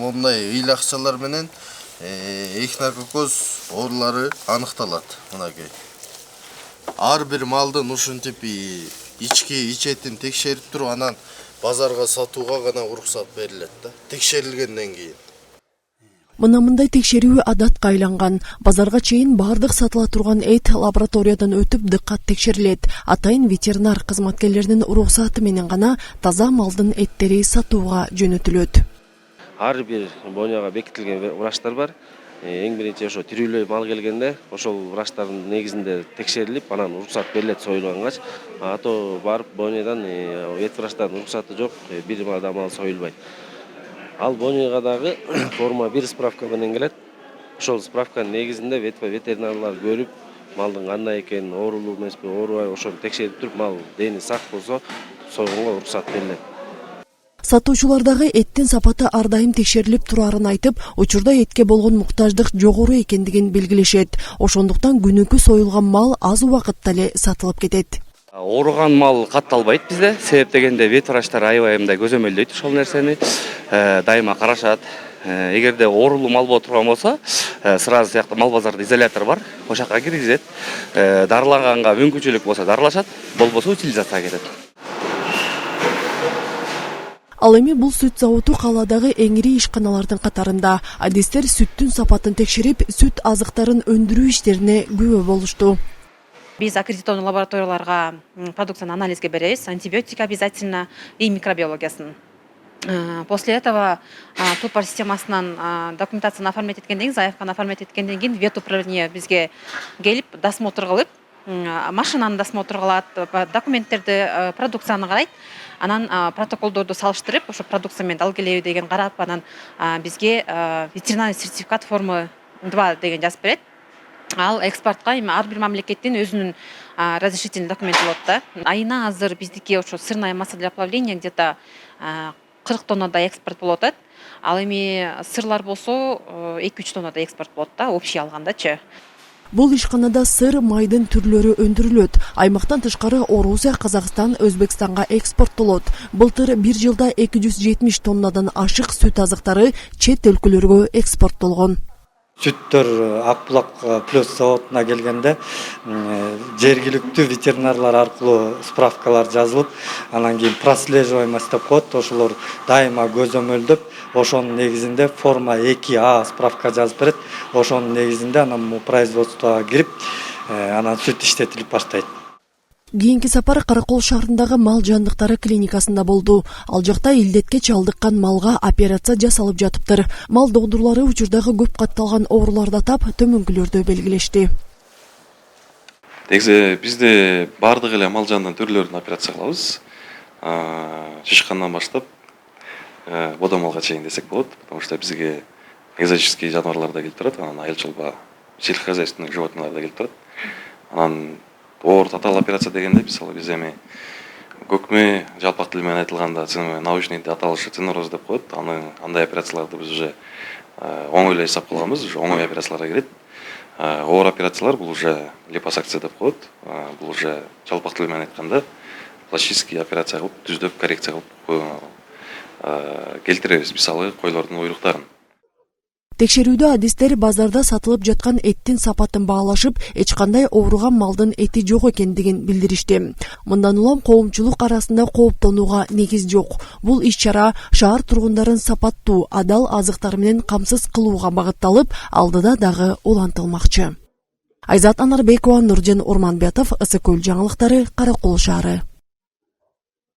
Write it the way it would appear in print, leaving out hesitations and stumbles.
мондай ыйлакчалар менен эхинококоз оорулары аныкталат. Мынакей. Ар бир малдын ушинтип ички ичетин текшерип туруп, анан базарга сатууга гана уруксат берилет да. Текшерилгенден кийин. Мына мындай текшерүү адатка айланган. Базарга чейин бардык сатыла турган эт лабораториядан өтүп дыккат текшерилет. Атайын ветеринар кызматкерлеринин уруксаты менен гана таза малдын эттери сатууга жөнөтүлөт. Ар бир бойняга бекитилген врачтар бар. Эң биринчи ошо тирүүлөй мал келгенде ошол врачтардын негизинде текшерилип, анан уруксат берилет союлгангач. Ато барып бойнядан вет врачтардын уруксаты жок, бир да мал союлбайт. Ал бойняга дагы форма 1 справка менен келет. Ошол справканын негизинде ветеринарлар көрүп, малдын кандай экенин, оорулуу эмеспи, оорубайбы, ошону текшерип туруп, мал дени сак болсо союганга уруксат берилет. Сатуучулар дагы эттин сапаты ар дайым текшерилип турарын айтып, учурда этке болгон муктаждык жогору экендигин белгилешет. Ошондуктан күнүкү союлган мал аз убакытта эле сатылып кетет. Ооруган мал катталбайт бизде. Себеп дегенде вет врачтар аябай мындай көзөмөлдөйт ошол нерсени. Дайыма карашат. Эгерде оорулуу мал боло турган болсо, сразу сыяктуу мал базарда изолятор бар. Ошол жака киргизет. Дарылаганга мүмкүнчүлүк болсо дарылашат, болбосо утилизацияга кетет. Ал эми бул сүт заводу кааладагы эңири ишканалардын катарында. Адистер сүттүн сапатын текшерип, сүт азыктарын өндүрүү иштерине күбө болушту. Биз аккредитованный лабораторияларга продукцияны анализге беребиз, антибиотик обязательно и микробиологиясын. После этого тупар системасынан документацияны оформить эткенден кийин, заявканы оформить эткенден кийин ветуправление бизге келип, досмотр кылып, машинаны досмотр кылат, документтерди, продукцияны карайт. Анан протоколдорду салыштырып, ошо продукция менен дал келеби деген карап, анан бизге ветеринарный сертификат формы 2 деген жазып берет. Ал экспортко эми ар бир мамлекеттин өзүнүн разрешительный документи болот да. Айына азыр биздики ошо сырная масса для плавления где-то 40 тоннадай экспорт болот атат. Ал эми сырлар болсо 2-3 тоннадай экспорт болот да, общий алгандачы. Бул ишканада сыр, майдын түрлөрү өндүрүлөт. Аймактан тышкары Орусия, Казакстан, Өзбекстанга экспорттолот. Былтыр бир жылда 270 тоннадан ашык сүт азыктары чет өлкөлөргө экспорттолгон. Сүттөр Акбулак плюс заводуна келгенде жергиликтүү ветеринарлар аркылуу справкалар жазылып, анан кийин прослеживаемость деп коет, ошолор дайыма көзөмөлдөп, ошонун негизинде форма 2А справка жазып берет. Ошонун негизинде анан производствого кирип, анан сүт иштетилип баштайт. Кийинки сапар Каракол шаарындагы мал жандыктары клиникасында болду. Ал жакта илдетке чалдыккан малга операция жасалып жатыптыр. Мал доктурлары учурдагы көп катталган ооруларды атап, төмөнкүлөрдү белгилешти. Негизи бизде бардык эле мал жандын түрлөрүн операция кылабыз. Шишкандан баштап бода малга чейин десек болот, потому что бизге экзотический жаныбарлар да келип турат, анан айыл чолпо, сельскохозяйственный животныйлар да келип турат. Анан оор татаал операция дегенде биз эми көкмө жалпак тил менен айтылганда научный аталышы ценороз деп коет. Андай операцияларды биз уже оңой эле эсеп кылганбыз, уже оңой операцияларга кирет. Оор операциялар бул уже липосакция деп коет. Бул уже жалпак тил менен айтканда пластический операция кылып, түздөп коррекция кылып келтиребиз, мисалы койлордун уйруктарын. Текшерүүдө адистер базарда сатылып жаткан эттин сапатын баалашып, эч кандай ооруган малдын эти жок экендигин билдиришти. Мындан улам коомчулук арасында кооптонууга негиз жок. Бул иш-чара шаар тургундарын сапаттуу, адал азыктар менен камсыз кылууга багытталып, алдыда дагы улантылмакчы. Айзат Анарбекова, Нурден Орманбетов, ысык көл жаңылыктары, Каракол шаары.